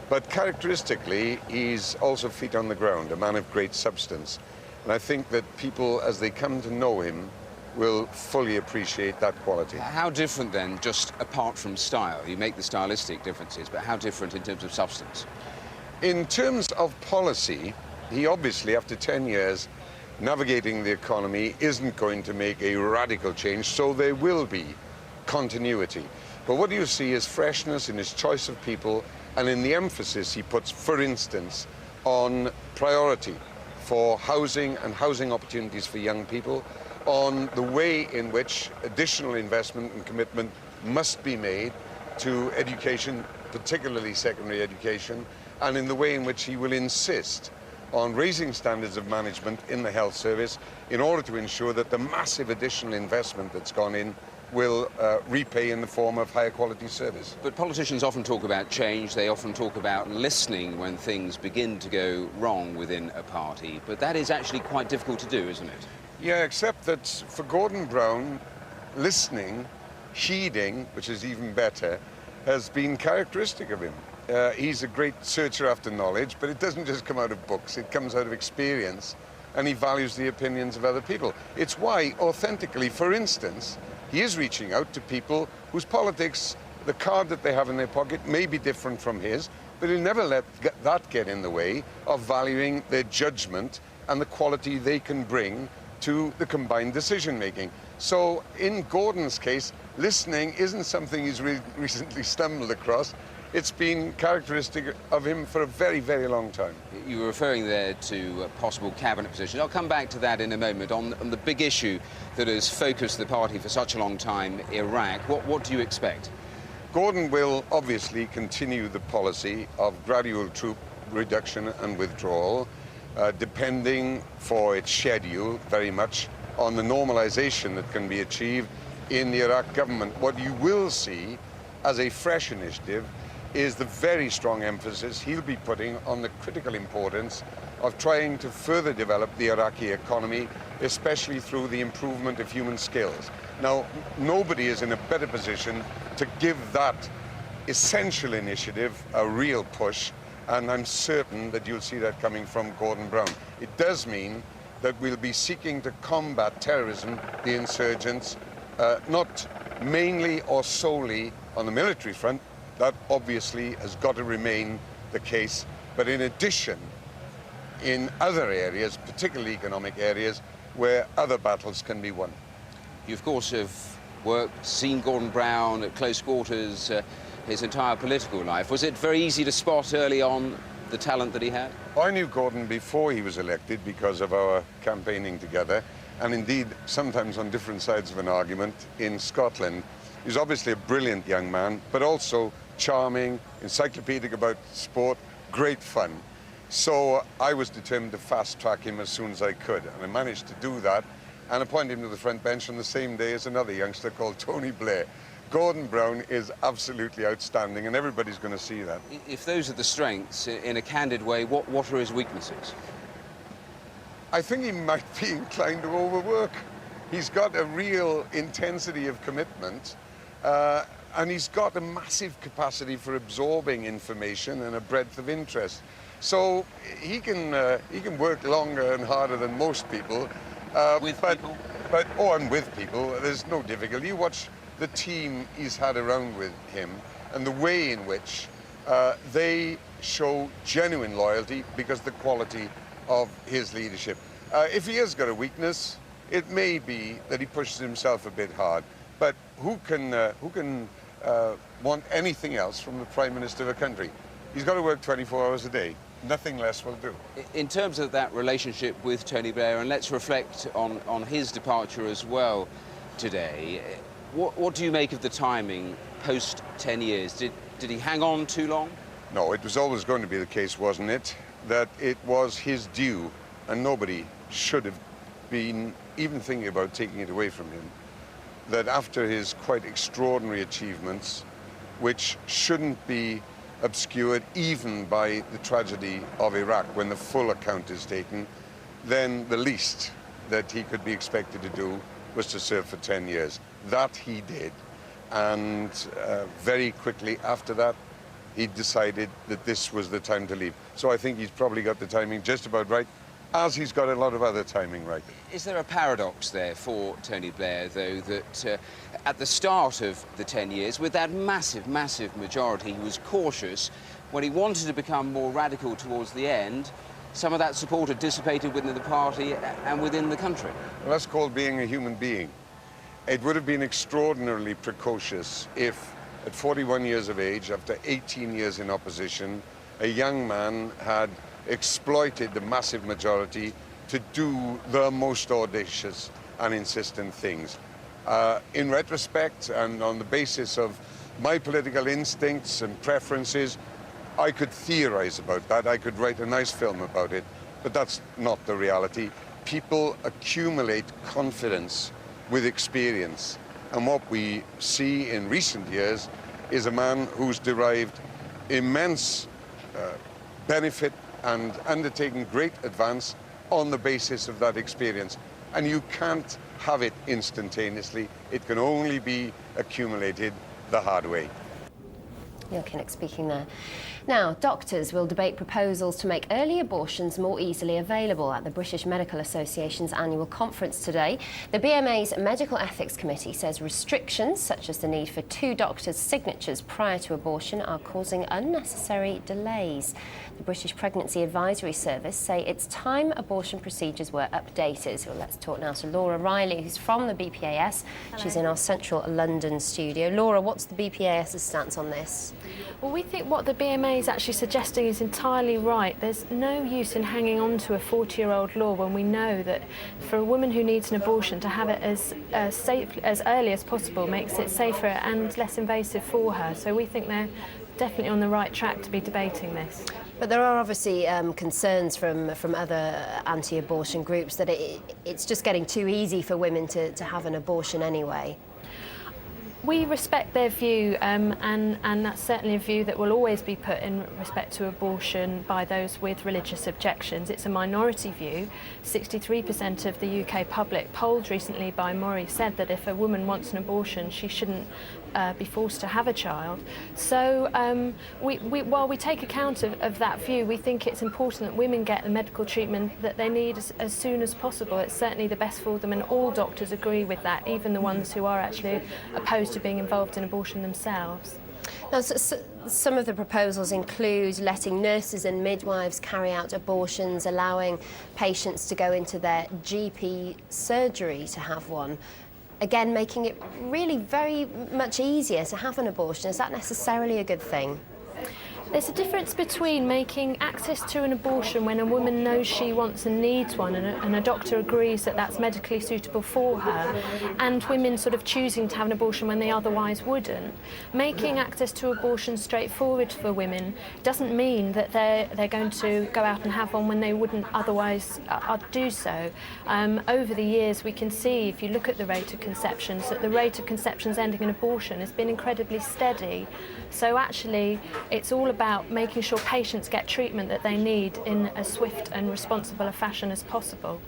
But characteristically, he's also feet on the ground, a man of great substance. And I think that people, as they come to know him, will fully appreciate that quality. How different then, just apart from style? You make the stylistic differences, but how different in terms of substance? In terms of policy, he obviously, after 10 years, navigating the economy isn't going to make a radical change, so there will be continuity. But what you see is freshness in his choice of people and in the emphasis he puts, for instance, on priority for housing and housing opportunities for young people, on the way in which additional investment and commitment must be made to education, particularly secondary education, and in the way in which he will insist on raising standards of management in the health service in order to ensure that the massive additional investment that's gone in will repay in the form of higher quality service. But politicians often talk about change, they often talk about listening when things begin to go wrong within a party, but that is actually quite difficult to do, isn't it? Yeah, except that for Gordon Brown, listening, heeding, which is even better, has been characteristic of him. He's a great searcher after knowledge, but it doesn't just come out of books, it comes out of experience and he values the opinions of other people. It's why, authentically, for instance, he is reaching out to people whose politics, the card that they have in their pocket, may be different from his, but he'll never let that get in the way of valuing their judgment and the quality they can bring to the combined decision-making. So in Gordon's case, listening isn't something he's recently stumbled across. It's been characteristic of him for a very, very long time. You were referring there to possible cabinet positions. I'll come back to that in a moment. On the big issue that has focused the party for such a long time, Iraq, what do you expect? Gordon will obviously continue the policy of gradual troop reduction and withdrawal, depending for its schedule very much on the normalization that can be achieved in the Iraq government. What you will see as a fresh initiative is the very strong emphasis he'll be putting on the critical importance of trying to further develop the Iraqi economy, especially through the improvement of human skills. Now, nobody is in a better position to give that essential initiative a real push, and I'm certain that you'll see that coming from Gordon Brown. It does mean that we'll be seeking to combat terrorism, the insurgents, not mainly or solely on the military front. That obviously has got to remain the case. But in addition, in other areas, particularly economic areas, where other battles can be won. You, of course, have seen Gordon Brown at close quarters his entire political life. Was it very easy to spot early on the talent that he had? I knew Gordon before he was elected because of our campaigning together, and indeed sometimes on different sides of an argument in Scotland. He's obviously a brilliant young man, but also charming, encyclopedic about sport, great fun. So I was determined to fast-track him as soon as I could, and I managed to do that and appoint him to the front bench on the same day as another youngster called Tony Blair. Gordon Brown is absolutely outstanding, and everybody's going to see that. If those are the strengths, in a candid way, what are his weaknesses? I think he might be inclined to overwork. He's got a real intensity of commitment, and he's got a massive capacity for absorbing information and a breadth of interest. So he can work longer and harder than most people. And with people, there's no difficulty. You watch the team he's had around with him and the way in which they show genuine loyalty because of the quality of his leadership. If he has got a weakness, it may be that he pushes himself a bit hard. But who can want anything else from the Prime Minister of a country? He's got to work 24 hours a day. Nothing less will do. In terms of that relationship with Tony Blair, and let's reflect on his departure as well today, what do you make of the timing post 10 years? Did he hang on too long? No, it was always going to be the case, wasn't it, that it was his due, and nobody should have been even thinking about taking it away from him, that after his quite extraordinary achievements, which shouldn't be obscured even by the tragedy of Iraq, when the full account is taken, then the least that he could be expected to do was to serve for 10 years. That he did. And very quickly after that, he decided that this was the time to leave. So I think he's probably got the timing just about right, as he's got a lot of other timing right. Is there a paradox there for Tony Blair, though, that at the start of the 10 years, with that massive, massive majority, he was cautious. When he wanted to become more radical towards the end, some of that support had dissipated within the party and within the country? Well, that's called being a human being. It would have been extraordinarily precocious if, at 41 years of age, after 18 years in opposition, a young man had exploited the massive majority to do the most audacious and insistent things. In retrospect, and on the basis of my political instincts and preferences, I could theorize about that. I could write a nice film about it, but that's not the reality. People accumulate confidence with experience, and what we see in recent years is a man who's derived immense benefit and undertaken great advance on the basis of that experience. And you can't have it instantaneously. It can only be accumulated the hard way. Neil Kinnock speaking there. Now, doctors will debate proposals to make early abortions more easily available at the British Medical Association's annual conference today. The BMA's Medical Ethics Committee says restrictions, such as the need for 2 doctors' signatures prior to abortion, are causing unnecessary delays. The British Pregnancy Advisory Service say it's time abortion procedures were updated. Well, let's talk now to Laura Riley, who's from the BPAS. Hello. She's in our central London studio. Laura, what's the BPAS's stance on this? Well, we think what the BMA is actually suggesting is entirely right. There's no use in hanging on to a 40-year-old law when we know that for a woman who needs an abortion, to have it as safe as early as possible makes it safer and less invasive for her. So we think they're definitely on the right track to be debating this. But there are obviously concerns from other anti-abortion groups that it's just getting too easy for women to have an abortion anyway. We respect their view, and that's certainly a view that will always be put in respect to abortion by those with religious objections. It's a minority view. 63% of the UK public, polled recently by Mori, said that if a woman wants an abortion, she shouldn't be forced to have a child. So while we take account of that view, we think it's important that women get the medical treatment that they need as soon as possible. It's certainly the best for them, and all doctors agree with that, even the ones who are actually opposed to being involved in abortion themselves. Now, some of the proposals include letting nurses and midwives carry out abortions, allowing patients to go into their GP surgery to have one. Again, making it really very much easier to have an abortion. Is that necessarily a good thing? There's a difference between making access to an abortion when a woman knows she wants and needs one, and a doctor agrees that that's medically suitable for her, and women sort of choosing to have an abortion when they otherwise wouldn't. Making access to abortion straightforward for women doesn't mean that they're going to go out and have one when they wouldn't otherwise do so. Over the years, we can see, if you look at the rate of conceptions, that the rate of conceptions ending in abortion has been incredibly steady. So actually, it's all about making sure patients get treatment that they need in as swift and responsible a fashion as possible.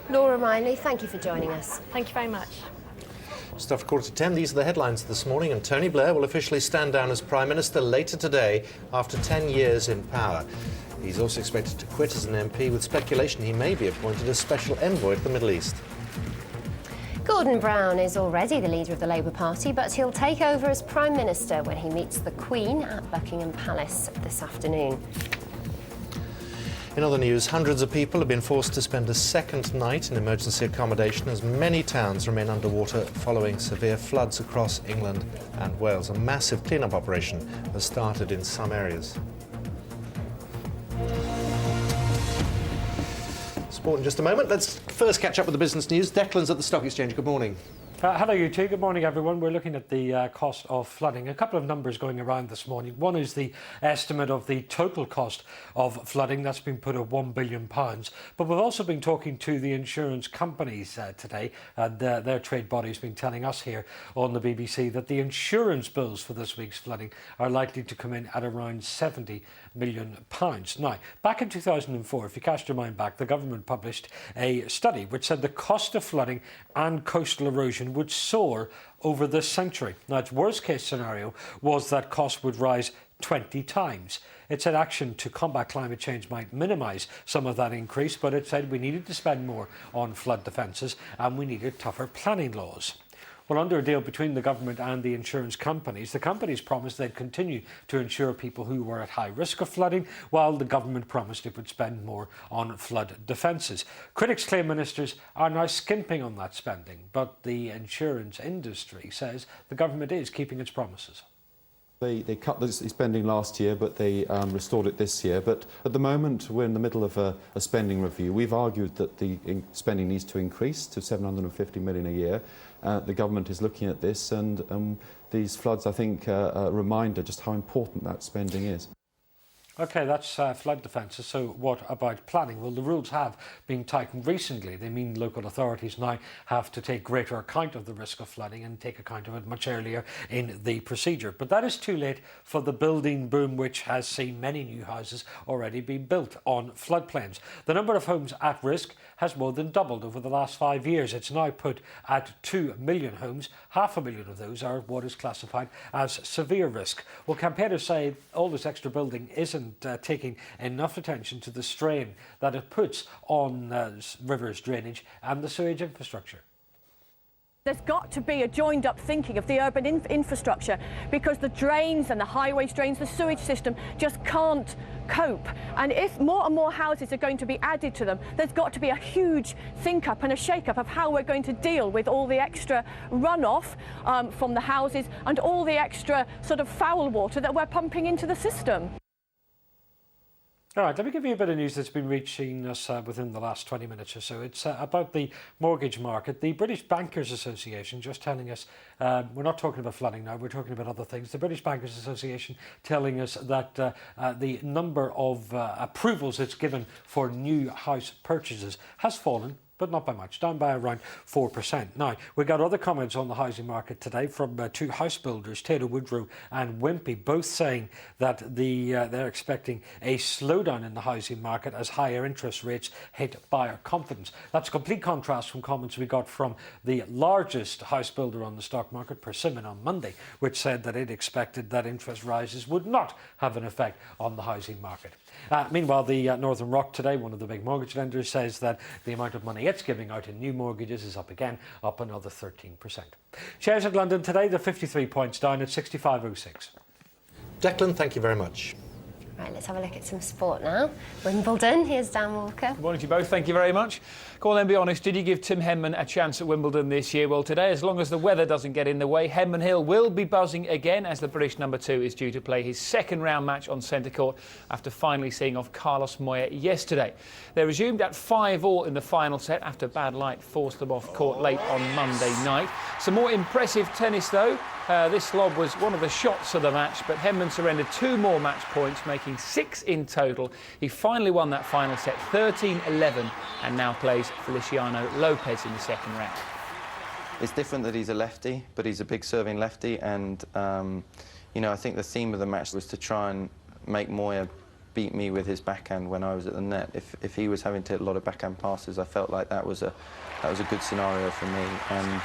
Laura Riley, thank you for joining us. Thank you very much. Just after 10:15, these are the headlines this morning, and Tony Blair will officially stand down as Prime Minister later today after 10 years in power. He's also expected to quit as an MP, with speculation he may be appointed as Special Envoy to the Middle East. Gordon Brown is already the leader of the Labour Party, but he'll take over as Prime Minister when he meets the Queen at Buckingham Palace this afternoon. In other news, hundreds of people have been forced to spend a second night in emergency accommodation as many towns remain underwater following severe floods across England and Wales. A massive clean-up operation has started in some areas. Sport in just a moment. Let's first catch up with the business news. Declan's at the Stock Exchange. Good morning. Hello, you two. Good morning, everyone. We're looking at the cost of flooding. A couple of numbers going around this morning. One is the estimate of the total cost of flooding. That's been put at £1 billion. But we've also been talking to the insurance companies today, and their trade body's been telling us here on the BBC that the insurance bills for this week's flooding are likely to come in at around £70 million. Now, back in 2004, if you cast your mind back, the government published a study which said the cost of flooding and coastal erosion would soar over this century. Now, its worst case scenario was that costs would rise 20 times. It said action to combat climate change might minimise some of that increase, but it said we needed to spend more on flood defences and we needed tougher planning laws. Well, under a deal between the government and the insurance companies, the companies promised they'd continue to insure people who were at high risk of flooding, while the government promised it would spend more on flood defences. Critics claim ministers are now skimping on that spending, but the insurance industry says the government is keeping its promises. They cut the spending last year, but they restored it this year. But at the moment, we're in the middle of a spending review. We've argued that the spending needs to increase to £750 million a year. The government is looking at this, and these floods, I think, are a reminder just how important that spending is. OK, that's flood defences. So what about planning? Well, the rules have been tightened recently. They mean local authorities now have to take greater account of the risk of flooding and take account of it much earlier in the procedure. But that is too late for the building boom, which has seen many new houses already being built on floodplains. The number of homes at risk has more than doubled over the last 5 years. It's now put at 2 million homes. 500,000 of those are what is classified as severe risk. Well, campaigners say all this extra building isn't taking enough attention to the strain that it puts on rivers drainage and the sewage infrastructure. There's got to be a joined-up thinking of the urban infrastructure, because the drains and the highways drains, the sewage system just can't cope. And if more and more houses are going to be added to them, there's got to be a huge think-up and a shake-up of how we're going to deal with all the extra runoff from the houses and all the extra sort of foul water that we're pumping into the system. All right, let me give you a bit of news that's been reaching us within the last 20 minutes or so. It's about the mortgage market. The British Bankers Association just telling us, we're not talking about flooding now, we're talking about other things. The British Bankers Association telling us that the number of approvals it's given for new house purchases has fallen, but not by much, down by around 4%. Now, we got other comments on the housing market today from two house builders, Taylor Woodrow and Wimpy, both saying that they're expecting a slowdown in the housing market as higher interest rates hit buyer confidence. That's a complete contrast from comments we got from the largest house builder on the stock market, Persimmon, on Monday, which said that it expected that interest rises would not have an effect on the housing market. Meanwhile, the Northern Rock today, one of the big mortgage lenders, says that the amount of money it's giving out in new mortgages is up again, up another 13%. Shares at London today, they're 53 points down at 65.06. Declan, thank you very much. Right, let's have a look at some sport now. Wimbledon, here's Dan Walker. Good morning to you both, thank you very much. Go on then, be honest, did you give Tim Henman a chance at Wimbledon this year? Well, today, as long as the weather doesn't get in the way, Henman Hill will be buzzing again as the British number 2 is due to play his second round match on centre court after finally seeing off Carlos Moya yesterday. They resumed at 5-all in the final set after bad light forced them off court late on Monday night. Some more impressive tennis though. This lob was one of the shots of the match, but Henman surrendered 2 more match points, making 6 in total. He finally won that final set 13-11 and now plays Feliciano Lopez in the second round. It's different that he's a lefty, but he's a big serving lefty, and you know, I think the theme of the match was to try and make Moya beat me with his backhand when I was at the net. If he was having to hit a lot of backhand passes, I felt like that was a good scenario for me, and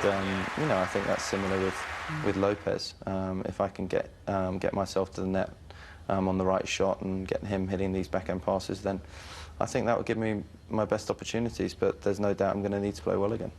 you know, I think that's similar with Lopez. If I can get myself to the net on the right shot and get him hitting these backhand passes, then I think that would give me my best opportunities, but there's no doubt I'm going to need to play well again.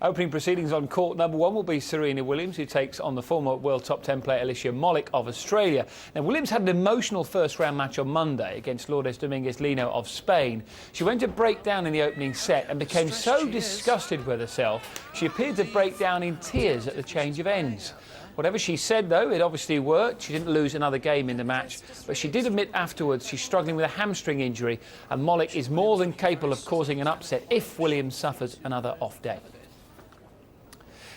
Opening proceedings on court number 1 will be Serena Williams, who takes on the former world top 10 player Alicia Molik of Australia. Now, Williams had an emotional first round match on Monday against Lourdes Dominguez Lino of Spain. She went to break down in the opening set and became so disgusted with herself, she appeared to break down in tears at the change of ends. Whatever she said, though, it obviously worked. She didn't lose another game in the match, but she did admit afterwards she's struggling with a hamstring injury, and Molik is more than capable of causing an upset if Williams suffers another off day.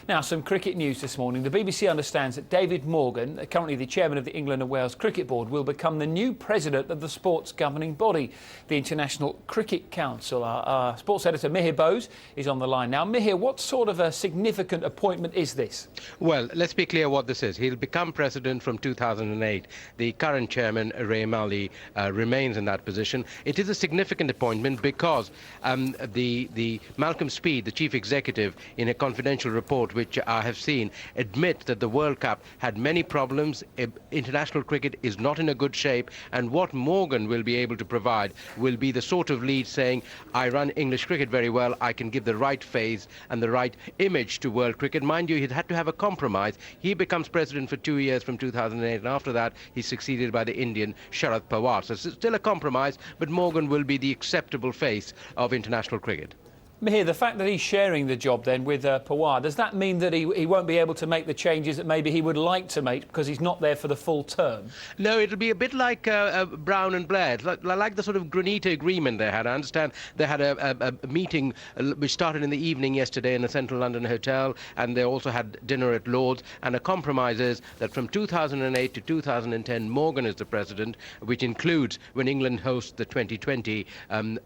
Now, some cricket news this morning. The BBC understands that David Morgan, currently the chairman of the England and Wales Cricket Board, will become the new president of the sport's governing body, the International Cricket Council. Our sports editor Mihir Bose is on the line now. Mihir, what sort of a significant appointment is this? Well, let's be clear what this is. He'll become president from 2008. The current chairman, Ray Mali, remains in that position. It is a significant appointment because the Malcolm Speed, the chief executive, in a confidential report which I have seen, admit that the World Cup had many problems. International cricket is not in a good shape, and what Morgan will be able to provide will be the sort of lead saying, I run English cricket very well, I can give the right phase and the right image to world cricket. Mind you, he'd had to have a compromise. He becomes president for 2 years from 2008, and after that he's succeeded by the Indian Sharad Pawar. So it's still a compromise, but Morgan will be the acceptable face of international cricket. Mihir, the fact that he's sharing the job then with Pawar, does that mean that he won't be able to make the changes that maybe he would like to make because he's not there for the full term? No, it'll be a bit like Brown and Blair, like the sort of Granita agreement they had. I understand they had a meeting which started in the evening yesterday in a central London hotel, and they also had dinner at Lord's, and a compromise is that from 2008 to 2010 Morgan is the president, which includes when England hosts the 2020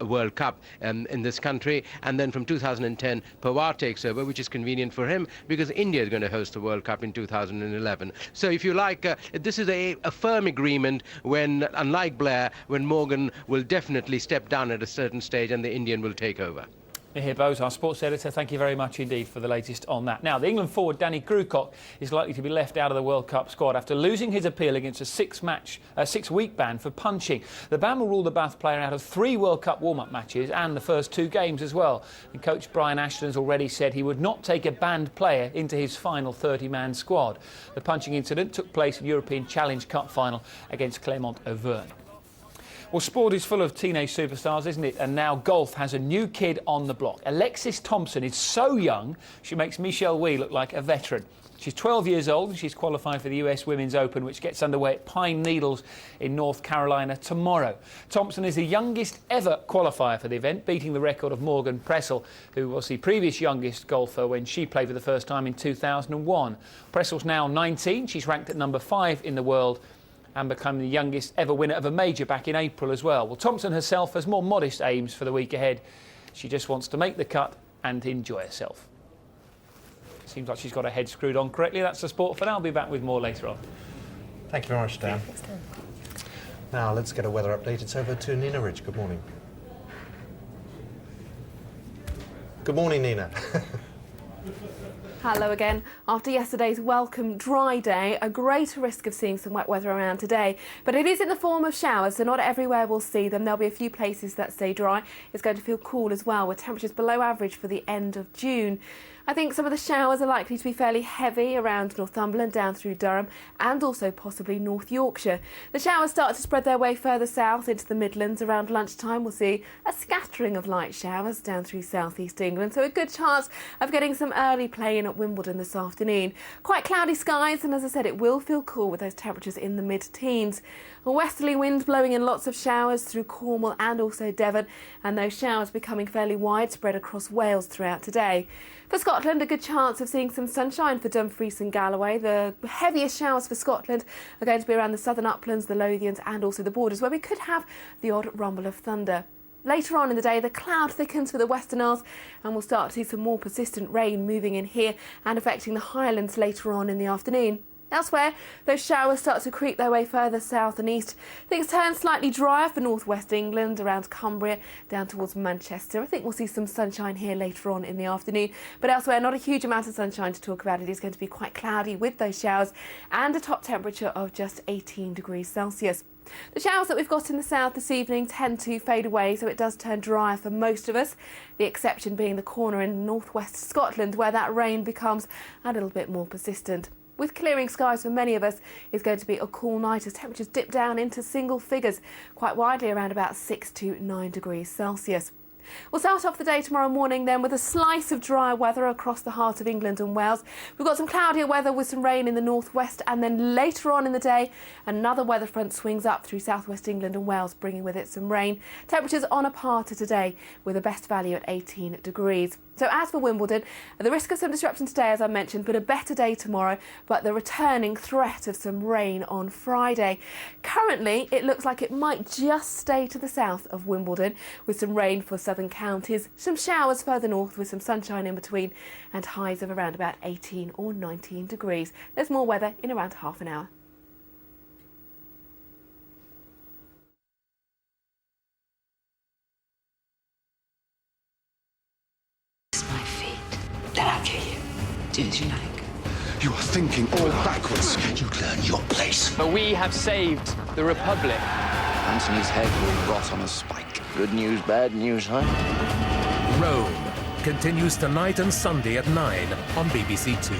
World Cup in this country, and then from 2010 Pawar takes over, which is convenient for him because India is going to host the World Cup in 2011. So if you like, this is a firm agreement when, unlike Blair, when Morgan will definitely step down at a certain stage and the Indian will take over. Mihir Bose, our sports editor, thank you very much indeed for the latest on that. Now, the England forward Danny Grewcock is likely to be left out of the World Cup squad after losing his appeal against a six-week ban for punching. The ban will rule the Bath player out of 3 World Cup warm-up matches and the first 2 games as well. And coach Brian Ashton has already said he would not take a banned player into his final 30-man squad. The punching incident took place in European Challenge Cup final against Clermont Auvergne. Well, sport is full of teenage superstars, isn't it? And now golf has a new kid on the block. Alexis Thompson is so young, she makes Michelle Wie look like a veteran. She's 12 years old and she's qualified for the US Women's Open, which gets underway at Pine Needles in North Carolina tomorrow. Thompson is the youngest ever qualifier for the event, beating the record of Morgan Pressel, who was the previous youngest golfer when she played for the first time in 2001. Pressel's now 19. She's ranked at number 5 in the world and become the youngest ever winner of a major back in April as well. Well, Thompson herself has more modest aims for the week ahead. She just wants to make the cut and enjoy herself. Seems like she's got her head screwed on correctly. That's the sport for now. I'll be back with more later on. Thank you very much, Dan. Thanks, Dan. Now, let's get a weather update. It's over to Nina Ridge. Good morning. Good morning, Nina. Hello again. After yesterday's welcome dry day, a greater risk of seeing some wet weather around today. But it is in the form of showers, so not everywhere will see them. There'll be a few places that stay dry. It's going to feel cool as well, with temperatures below average for the end of June. I think some of the showers are likely to be fairly heavy around Northumberland, down through Durham, and also possibly North Yorkshire. The showers start to spread their way further south into the Midlands. Around lunchtime, we'll see a scattering of light showers down through southeast England, so a good chance of getting some early play in at Wimbledon this afternoon. Quite cloudy skies, and as I said, it will feel cool with those temperatures in the mid-teens. A westerly wind blowing in lots of showers through Cornwall and also Devon, and those showers becoming fairly widespread across Wales throughout today. For Scotland, a good chance of seeing some sunshine for Dumfries and Galloway. The heaviest showers for Scotland are going to be around the southern uplands, the Lothians and also the borders, where we could have the odd rumble of thunder. Later on in the day, the cloud thickens for the Western Isles and we'll start to see some more persistent rain moving in here and affecting the Highlands later on in the afternoon. Elsewhere, those showers start to creep their way further south and east. Things turn slightly drier for northwest England, around Cumbria, down towards Manchester. I think we'll see some sunshine here later on in the afternoon. But elsewhere, not a huge amount of sunshine to talk about. It is going to be quite cloudy with those showers and a top temperature of just 18 degrees Celsius. The showers that we've got in the south this evening tend to fade away, so it does turn drier for most of us. The exception being the corner in northwest Scotland, where that rain becomes a little bit more persistent. With clearing skies for many of us, it's going to be a cool night as temperatures dip down into single figures, quite widely around about 6 to 9 degrees Celsius. We'll start off the day tomorrow morning then with a slice of dry weather across the heart of England and Wales. We've got some cloudier weather with some rain in the northwest, and then later on in the day another weather front swings up through southwest England and Wales, bringing with it some rain. Temperatures on a par to today with a best value at 18 degrees. So as for Wimbledon, the risk of some disruption today, as I mentioned, but a better day tomorrow, but the returning threat of some rain on Friday. Currently, it looks like it might just stay to the south of Wimbledon with some rain for southern counties, some showers further north with some sunshine in between, and highs of around about 18 or 19 degrees. There's more weather in around half an hour. Then I'll kill you. Do as you like. You are thinking all backwards. You'd learn your place. But we have saved the Republic. Anthony's head will rot on a spike. Good news, bad news, huh? Rome continues tonight and Sunday at 9 on BBC Two.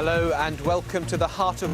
Hello and welcome to the heart of